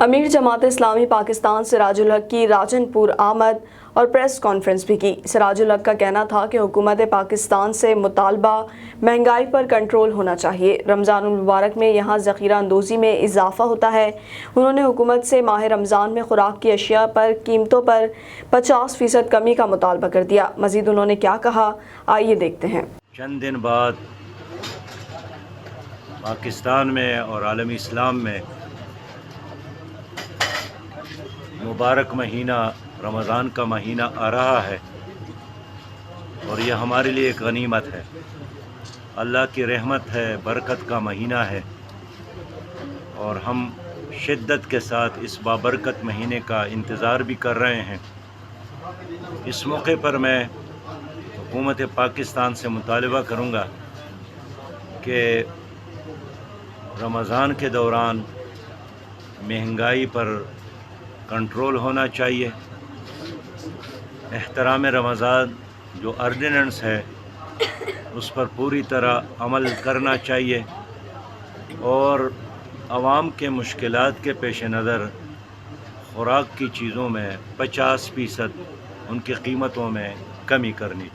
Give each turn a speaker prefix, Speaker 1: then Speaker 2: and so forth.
Speaker 1: امیر جماعت اسلامی پاکستان سراج الحق کی راجنپور آمد اور پریس کانفرنس بھی کی۔ سراج الحق کا کہنا تھا کہ حکومت پاکستان سے مطالبہ مہنگائی پر کنٹرول ہونا چاہیے۔ رمضان المبارک میں یہاں ذخیرہ اندوزی میں اضافہ ہوتا ہے۔ انہوں نے حکومت سے ماہ رمضان میں خوراک کی اشیاء پر قیمتوں پر 50% کمی کا مطالبہ کر دیا۔ مزید انہوں نے کیا کہا، آئیے دیکھتے ہیں۔
Speaker 2: چند دن بعد پاکستان میں اور عالمی اسلام میں مبارک مہینہ رمضان کا مہینہ آ رہا ہے اور یہ ہمارے لیے ایک غنیمت ہے، اللہ کی رحمت ہے، برکت کا مہینہ ہے اور ہم شدت کے ساتھ اس بابرکت مہینے کا انتظار بھی کر رہے ہیں۔ اس موقع پر میں حکومت پاکستان سے مطالبہ کروں گا کہ رمضان کے دوران مہنگائی پر کنٹرول ہونا چاہیے، احترام رمضان جو آرڈیننس ہے اس پر پوری طرح عمل کرنا چاہیے اور عوام کے مشکلات کے پیش نظر خوراک کی چیزوں میں 50% ان کی قیمتوں میں کمی کرنی